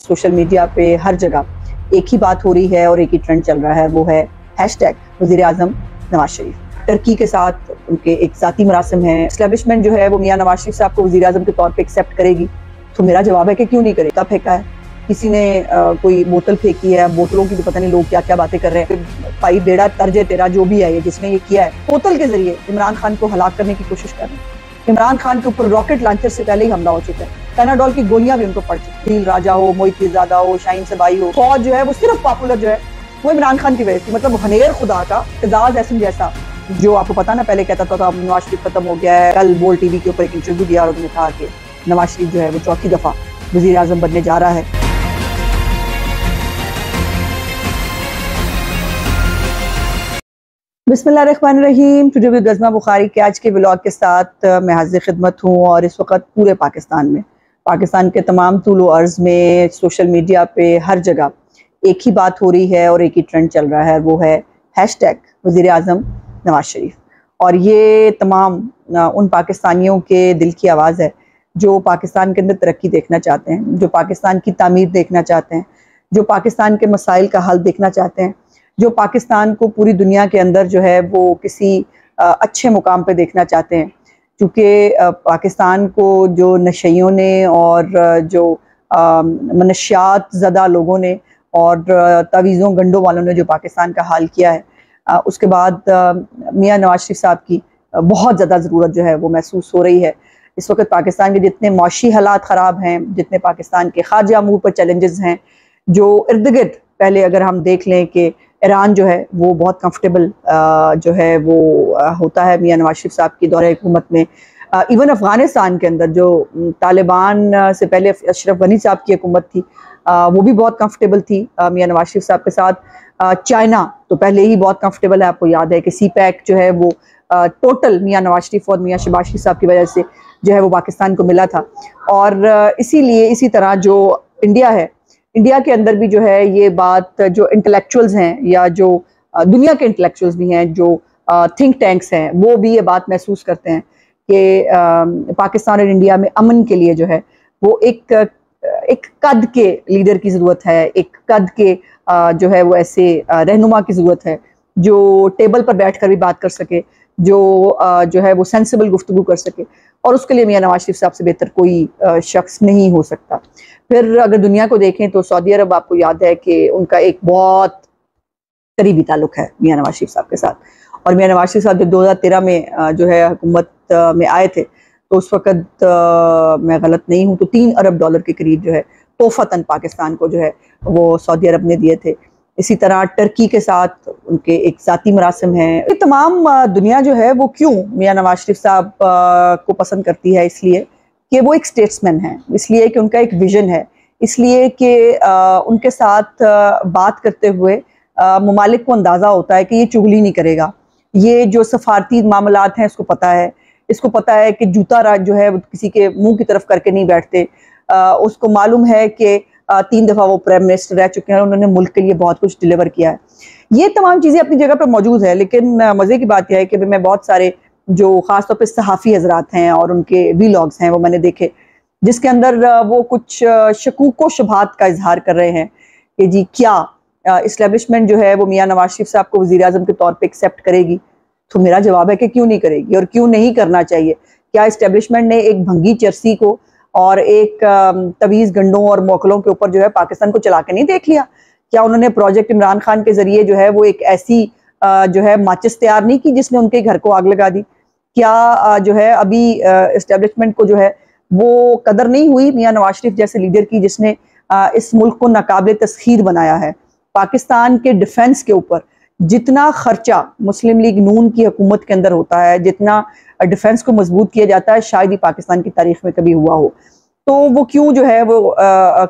Social media पे हर जगह एक ही बात हो रही है और एक ही ट्रेंड चल रहा है, वो है हैशटैग वज़ीर आज़म नवाज शरीफ। टर्की के साथ उनके एक ज़ाती मरासिम है। एस्टेब्लिशमेंट जो है वो मियां नवाज शरीफ साहब को वज़ीर आज़म के तौर पे एक्सेप्ट करेगी, तो मेरा जवाब है कि क्यों नहीं करे। कब फेंका है किसी ने, कोई बोतल फेंकी है, बोतलों की तो पता नहीं लोग क्या क्या बातें कर रहे हैं। भाई बेड़ा तर्ज तेरा जो भी है, ये जिसने ये किया है, बोतल के जरिए इमरान खान को हलाक करने की कोशिश कर रहे हैं। इमरान खान के ऊपर रॉकेट लॉन्चर से पहले ही हमला हो चुका है। पैनाडोल की गोलियां भी उनको पड़ चुकी। दिल राजा हो, मोहित ज़ादा हो, शाहीन सबाई हो, फौज जो है वो सिर्फ पॉपुलर जो है वो इमरान खान की वजह से, मतलब हनेर खुदा का एजाज एहसन जैसा, जो आपको पता ना पहले कहता था नवाज शरीफ खत्म हो गया है। कल बोल टीवी के ऊपर एक इंटरव्यू दिया और उन्होंने कहा कि नवाज शरीफ जो है वो चौथी दफा वज़ीर आज़म बनने जा रहा है। बिस्मिल्लाहिर्रहमानिर्रहीम। टुडे विद गज़मा बुखारी के आज के व्लॉग के साथ मैं हाजिर खिदमत हूँ। और इस वक्त पूरे पाकिस्तान के तमाम तूल व अर्ज़ में सोशल मीडिया पे हर जगह एक ही बात हो रही है और एक ही ट्रेंड चल रहा है, वो है हैशटैग वज़ीर आज़म नवाज शरीफ। और ये तमाम उन पाकिस्तानियों के दिल की आवाज़ है जो पाकिस्तान के अंदर तरक्की देखना चाहते हैं, जो पाकिस्तान की तामीर देखना चाहते हैं, जो पाकिस्तान के मसाइल का हल देखना चाहते हैं, जो पाकिस्तान को पूरी दुनिया के अंदर जो है वो किसी अच्छे मुकाम पे देखना चाहते हैं। क्योंकि पाकिस्तान को जो नशइयों ने और जो मनशियात ज़दा लोगों ने और तवीज़ों गंडों वालों ने जो पाकिस्तान का हाल किया है, उसके बाद मियां नवाज शरीफ साहब की बहुत ज़्यादा ज़रूरत जो है वो महसूस हो रही है। इस वक्त पाकिस्तान के जितने माशी हालात ख़राब हैं, जितने पाकिस्तान के खारजा अमूर पर चैलेंजेस हैं, जो इर्द गिर्द, पहले अगर हम देख लें कि ईरान जो है वो बहुत कंफर्टेबल जो है वो होता है मियां नवाज शरीफ साहब की दौरे हुकूमत में। इवन अफ़गानिस्तान के अंदर जो तालिबान से पहले अशरफ गनी साहब की हुकूमत थी, वो भी बहुत कंफर्टेबल थी मियां नवाज शरीफ साहब के साथ। चाइना तो पहले ही बहुत कंफर्टेबल है, आपको याद है कि CPEC जो है वो टोटल मियां नवाज शरीफ और मियां शहबाज शरीफ साहब की वजह से जो है वो पाकिस्तान को मिला था। और इसीलिए इसी तरह जो इंडिया है, इंडिया के अंदर भी जो है ये बात, जो इंटेलेक्चुअल्स हैं या जो दुनिया के इंटेलेक्चुअल्स भी हैं, जो थिंक टैंक्स हैं, वो भी ये बात महसूस करते हैं कि पाकिस्तान और इंडिया में अमन के लिए जो है वो एक कद के लीडर की ज़रूरत है, एक कद के जो है वो ऐसे रहनुमा की ज़रूरत है जो टेबल पर बैठ कर भी बात कर सके, जो है वो सेंसिबल गुफ्तगू कर सके। और उसके लिए मियां नवाज शरीफ साहब से बेहतर कोई शख्स नहीं हो सकता। फिर अगर दुनिया को देखें तो सऊदी अरब, आपको याद है कि उनका एक बहुत करीबी ताल्लुक है मियां नवाज शरीफ साहब के साथ। और मियां नवाज शरीफ साहब जब 2013 में जो है हुकूमत में आए थे, तो उस वक़्त मैं गलत नहीं हूँ तो $3 अरब के करीब जो है तोहफ़तन पाकिस्तान को जो है वो सऊदी अरब ने दिए थे। इसी तरह टर्की के साथ उनके एक ज़ाती मरासिम है। ये तमाम दुनिया जो है वो क्यों मियां नवाज शरीफ साहब को पसंद करती है? इसलिए कि वो एक स्टेट्समैन है, इसलिए कि उनका एक विजन है, इसलिए कि उनके साथ बात करते हुए ममालिक को अंदाज़ा होता है कि ये चुगली नहीं करेगा। ये जो सफारती मामलात हैं इसको पता है, इसको पता है कि जूता राज जो है वो किसी के मुंह की तरफ करके नहीं बैठते। उसको मालूम है कि 3 दफ़ा वो प्राइम मिनिस्टर रह चुके हैं, उन्होंने मुल्क के लिए बहुत कुछ डिलीवर किया है। ये तमाम चीज़ें अपनी जगह पर मौजूद है, लेकिन मज़े की बात यह है कि मैं बहुत सारे जो ख़ास तौर पे सहाफ़ी हजरात हैं और उनके वीलॉग्स हैं वो मैंने देखे, जिसके अंदर वो कुछ शकूक व शुबहात का इजहार कर रहे हैं कि जी क्या इस्टेब्लिशमेंट जो है वो मियां नवाज शरीफ साहब को वज़ीर आज़म के तौर पे एक्सेप्ट करेगी। तो मेरा जवाब है कि क्यों नहीं करेगी और क्यों नहीं करना चाहिए। क्या इस्टेब्लिशमेंट ने एक भंगी चरसी को और एक तवीज़ गंडों और मोकलों के ऊपर जो है पाकिस्तान को चला के नहीं देख लिया? क्या उन्होंने प्रोजेक्ट इमरान खान के जरिए जो है वो एक ऐसी जो है माचिस तैयार नहीं की जिसने उनके घर को आग लगा दी? क्या जो है अभी इस्टेब्लिशमेंट को जो है वो कदर नहीं हुई मियां नवाज शरीफ जैसे लीडर की, जिसने इस मुल्क को नाकाबिल तस्खीर बनाया है? पाकिस्तान के डिफेंस के ऊपर जितना खर्चा मुस्लिम लीग नून की हुकूमत के अंदर होता है, जितना डिफेंस को मजबूत किया जाता है, शायद ही पाकिस्तान की तारीख में कभी हुआ हो। तो वो क्यों जो है वो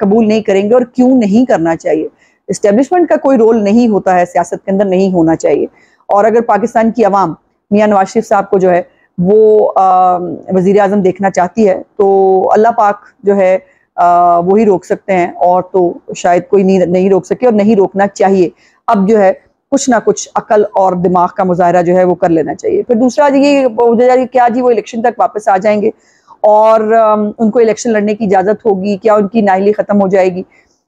कबूल नहीं करेंगे और क्यों नहीं करना चाहिए? इस्टेब्लिशमेंट का कोई रोल नहीं होता है सियासत के अंदर, नहीं होना चाहिए। और अगर पाकिस्तान की अवाम मियां नवाज शरीफ साहब को जो है वो वज़ीर आज़म देखना चाहती है, तो अल्लाह पाक जो है वही रोक सकते हैं, और तो शायद कोई नहीं रोक सके, और नहीं रोकना चाहिए। अब जो है कुछ ना कुछ अकल और दिमाग का मुजाहरा जो है वो कर लेना चाहिए। फिर दूसरा ये क्या जी वो इलेक्शन तक वापस आ जाएंगे और उनको इलेक्शन लड़ने की इजाज़त होगी, क्या उनकी नाअहली ख़त्म हो जाएगी?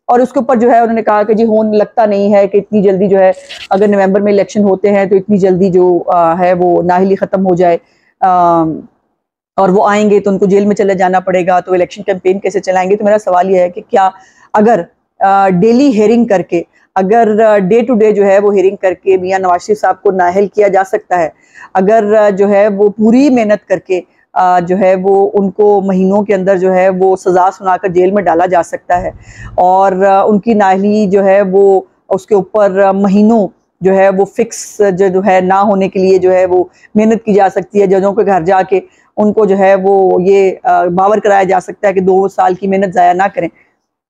और उसके ऊपर जो है उन्होंने कहा कि जी होने लगता नहीं है कि इतनी जल्दी जो है, अगर नवंबर में इलेक्शन होते हैं तो इतनी जल्दी जो है वो नाअहली ख़त्म हो जाए, और वो आएंगे तो उनको जेल में चले जाना पड़ेगा, तो इलेक्शन कैंपेन कैसे चलाएंगे। तो मेरा सवाल यह है कि क्या अगर डेली हेयरिंग करके, अगर डे टू डे जो है वो हेयरिंग करके मियां नवाज शरीफ साहब को नाअहल किया जा सकता है, अगर जो है वो पूरी मेहनत करके जो है वो उनको महीनों के अंदर जो है वो सज़ा सुनाकर जेल में डाला जा सकता है, और उनकी नाअहली जो है वो उसके ऊपर महीनों जो है वो फिक्स जो है ना होने के लिए जो है वो मेहनत की जा सकती है, जजों के घर जाके उनको जो है वो ये बावर कराया जा सकता है कि 2 साल की मेहनत ज़ाया ना करें।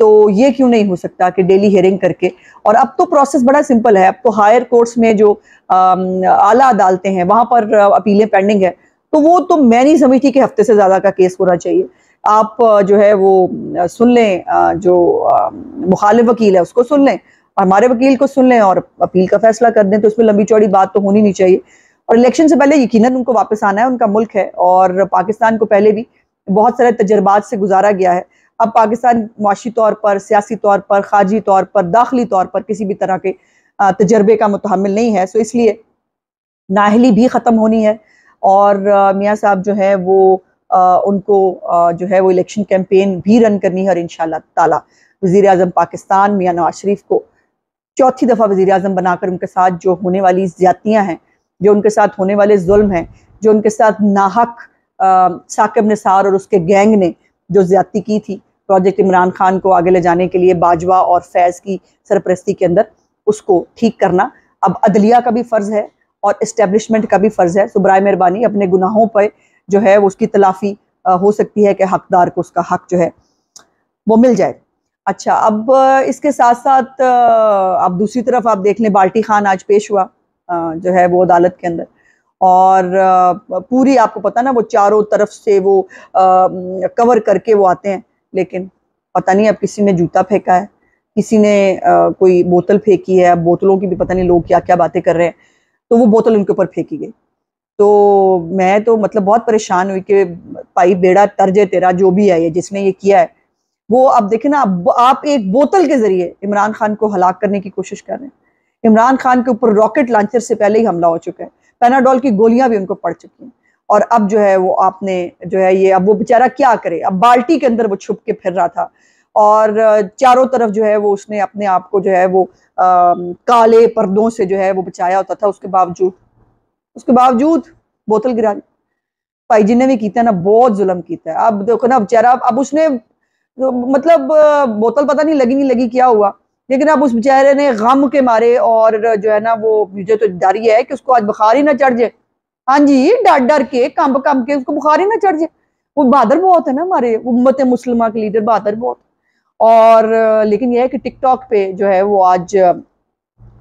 तो ये क्यों नहीं हो सकता कि डेली हेयरिंग करके, और अब तो प्रोसेस बड़ा सिंपल है, अब तो हायर कोर्ट्स में जो आला अदालतें हैं वहाँ पर अपीलें पेंडिंग है, तो वो तो मैं नहीं समझती कि हफ्ते से ज़्यादा का केस होना चाहिए। आप जो है वो सुन लें, जो मुखालिफ वकील है उसको सुन लें, हमारे वकील को सुन लें और अपील का फैसला कर दें, तो इसमें लंबी चौड़ी बात तो होनी नहीं चाहिए। और इलेक्शन से पहले यकीनन उनको वापस आना है, उनका मुल्क है, और पाकिस्तान को पहले भी बहुत सारे तजर्बात से गुजारा गया है। अब पाकिस्तान मुआशी तौर पर, सियासी तौर पर, खारजी तौर पर, दाखिली तौर पर किसी भी तरह के तजर्बे का मुतहम्मिल नहीं है। सो इसलिए नाअहली भी ख़त्म होनी है, और मियाँ साहब जो है वो उनको जो है वो इलेक्शन कैंपेन भी रन करनी है, और इंशाअल्लाह ताला वज़ीर आज़म पाकिस्तान मियाँ नवाज शरीफ को चौथी दफ़ा वज़ीर आज़म बनाकर उनके साथ जो होने वाली ज़्यादतियाँ हैं, जो उनके साथ होने वाले जुल्म हैं, जो उनके साथ नाहक साकिब निसार और उसके गैंग ने जो ज़्यादती की थी प्रोजेक्ट इमरान खान को आगे ले जाने के लिए बाजवा और फैज़ की सरपरस्ती के अंदर, उसको ठीक करना अब अदलिया का भी फ़र्ज़ है और इस्टेब्लिशमेंट का भी फ़र्ज़ है। सो बराए मेहरबानी अपने गुनाहों पर जो है वो उसकी तलाफ़ी हो सकती है कि हकदार को उसका हक जो है वो मिल जाए। अच्छा, अब इसके साथ साथ अब दूसरी तरफ आप देख लें, बाल्टी खान आज पेश हुआ जो है वो अदालत के अंदर, और पूरी आपको पता ना वो चारों तरफ से वो कवर करके वो आते हैं, लेकिन पता नहीं अब किसी ने जूता फेंका है, किसी ने कोई बोतल फेंकी है, अब बोतलों की भी पता नहीं लोग क्या क्या बातें कर रहे हैं, तो वो बोतल उनके ऊपर फेंकी गई। तो मैं तो मतलब बहुत परेशान हुई कि भाई बेड़ा तर्ज है तेरा, जो भी है ये जिसने ये किया है वो, अब देखें ना, आप एक बोतल के जरिए इमरान खान को हलाक करने की कोशिश कर रहे हैं। इमरान खान के ऊपर रॉकेट लॉन्चर से पहले ही हमला हो चुका है, पैनाडोल की गोलियां भी उनको पड़ चुकी हैं, और अब जो है वो आपने जो है ये, अब वो बेचारा क्या करे, अब बाल्टी के अंदर वो छुप के फिर रहा था, और चारों तरफ जो है वो उसने अपने आप को जो है वो काले पर्दों से जो है वो बचाया होता था, उसके बावजूद बोतल गिरा दी। भाई जिन्हें भी किया ना बहुत जुल्म किया है। अब देखो ना बेचारा, अब उसने मतलब बोतल पता नहीं लगी क्या हुआ, लेकिन अब उस बेचारे ने गम के मारे, और जो है ना वो मुझे तो डर ही है कि उसको आज बुखार ही ना चढ़ जाए। हाँ जी, डर के कंब के उसको बुखार ही ना चढ़ जाए। वो बहादुर बहुत है ना, हमारे उम्मत मुस्लिमा के लीडर बहादुर बहुत। और लेकिन यह है कि टिकटॉक पे जो है वो आज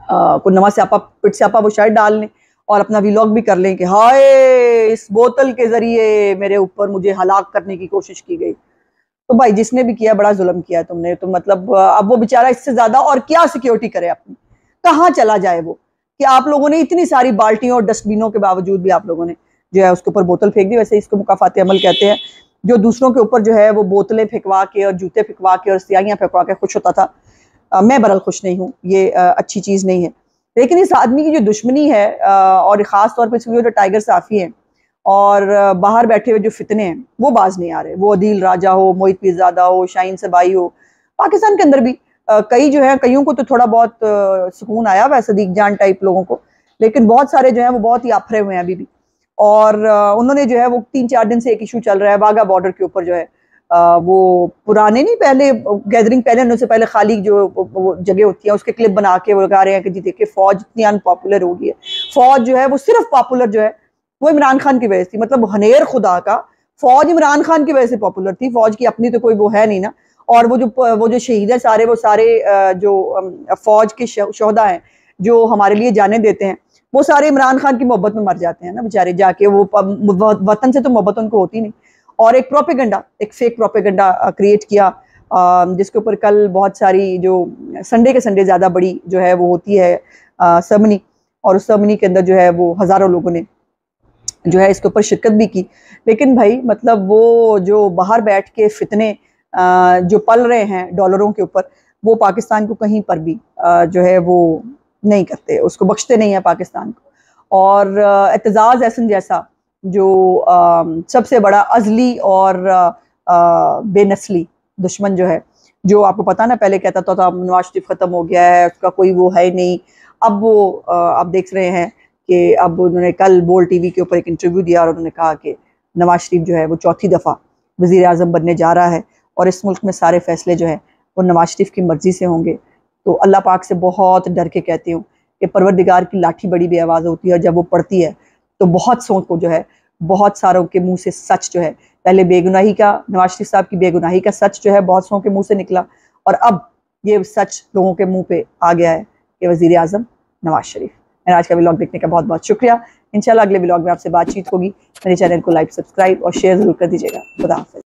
कोई नवा स्यापा पिट स्यापा वो शायद डाल लें और अपना व्लॉग भी कर लें कि हाय इस बोतल के जरिए मेरे ऊपर मुझे हलाक करने की कोशिश की गई। तो भाई जिसने भी किया बड़ा जुल्म किया तुमने, तो मतलब अब वो बेचारा इससे ज्यादा और क्या सिक्योरिटी करे अपनी, कहाँ चला जाए वो, कि आप लोगों ने इतनी सारी बाल्टियों और डस्टबिनों के बावजूद भी आप लोगों ने जो है उसके ऊपर बोतल फेंक दी। वैसे इसको मुकाफात अमल कहते हैं, जो दूसरों के ऊपर जो है वो बोतलें फेंकवा के और जूते फेंकवा के और स्याहियां फेंकवा के खुश होता था। मैं बरल खुश नहीं हूँ, ये अच्छी चीज़ नहीं है। लेकिन इस आदमी की जो दुश्मनी है और ख़ास तौर पर इसके जो टाइगर साफ़ी हैं और बाहर बैठे हुए जो फितने हैं वो बाज नहीं आ रहे, वो अदील राजा हो, मोहित पीरजादा हो, शाहीन सबाई हो, पाकिस्तान के अंदर भी कई जो है, कईयों को तो थोड़ा बहुत सुकून आया हुआ है, सदीक जान टाइप लोगों को, लेकिन बहुत सारे जो है वो बहुत ही आफरे हुए हैं अभी भी। और उन्होंने जो है वो 3-4 दिन से एक इशू चल रहा है वाघा बॉर्डर के ऊपर, जो है वो पुराने नहीं, पहले गैदरिंग पहले होने से पहले खाली जो वो जगह होती है उसके क्लिप बना के वो लगा रहे हैं कि जी देखिए फौज इतनी अनपॉपुलर हो गई है। फौज जो है वो सिर्फ पॉपुलर जो है वो इमरान खान की वजह से थी, मतलब हनेर खुदा का फौज इमरान खान की वजह से पॉपुलर थी, फौज की अपनी तो कोई वो है नहीं ना। और वो जो शहीद है सारे, वो सारे जो फौज के शोहदा हैं जो हमारे लिए जाने देते हैं, वो सारे इमरान खान की मोहब्बत में मर जाते हैं ना बेचारे जाके, वो वतन से तो मोहब्बत उनको होती नहीं। और एक प्रोपेगेंडा, एक फेक प्रोपेगेंडा क्रिएट किया, जिसके ऊपर कल बहुत सारी जो संडे के संडे ज़्यादा बड़ी जो है वो होती है सेरेमनी, और उस सेरेमनी के अंदर जो है वो हज़ारों लोगों ने जो है इसके ऊपर शिरकत भी की। लेकिन भाई मतलब वो जो बाहर बैठ के फितने जो पल रहे हैं डॉलरों के ऊपर, वो पाकिस्तान को कहीं पर भी जो है वो नहीं करते, उसको बख्शते नहीं है पाकिस्तान को। और एतजाज़ एहसन जैसा जो सबसे बड़ा अजली और बेनस्ली दुश्मन जो है, जो आपको पता ना पहले कहता था नवाज शरीफ ख़त्म हो गया है, उसका कोई वो है नहीं, अब वो आप देख रहे हैं कि अब उन्होंने कल बोल टीवी के ऊपर एक इंटरव्यू दिया और उन्होंने कहा कि नवाज शरीफ जो है वो चौथी दफ़ा वज़ीर आज़म बनने जा रहा है और इस मुल्क में सारे फैसले जो है वो नवाज शरीफ की मर्ज़ी से होंगे। तो अल्लाह पाक से बहुत डर के कहती हूँ कि परवरदिगार की लाठी बड़ी बेआवाज़ होती है, जब वो पड़ती है तो बहुत सौ को जो है, बहुत सारों के मुंह से सच जो है, पहले बेगुनाही का, नवाज शरीफ साहब की बेगुनाही का सच जो है बहुत सौ के मुंह से निकला, और अब ये सच लोगों के मुंह पे आ गया है कि वज़ीर आज़म नवाज शरीफ। मेरा आज का व्लॉग देखने का बहुत बहुत शुक्रिया। इंशाल्लाह अगले व्लॉग में आपसे बातचीत होगी। मेरे चैनल को लाइक, सब्सक्राइब और शेयर ज़रूर कर दीजिएगा। खुदा हाफ़िज़।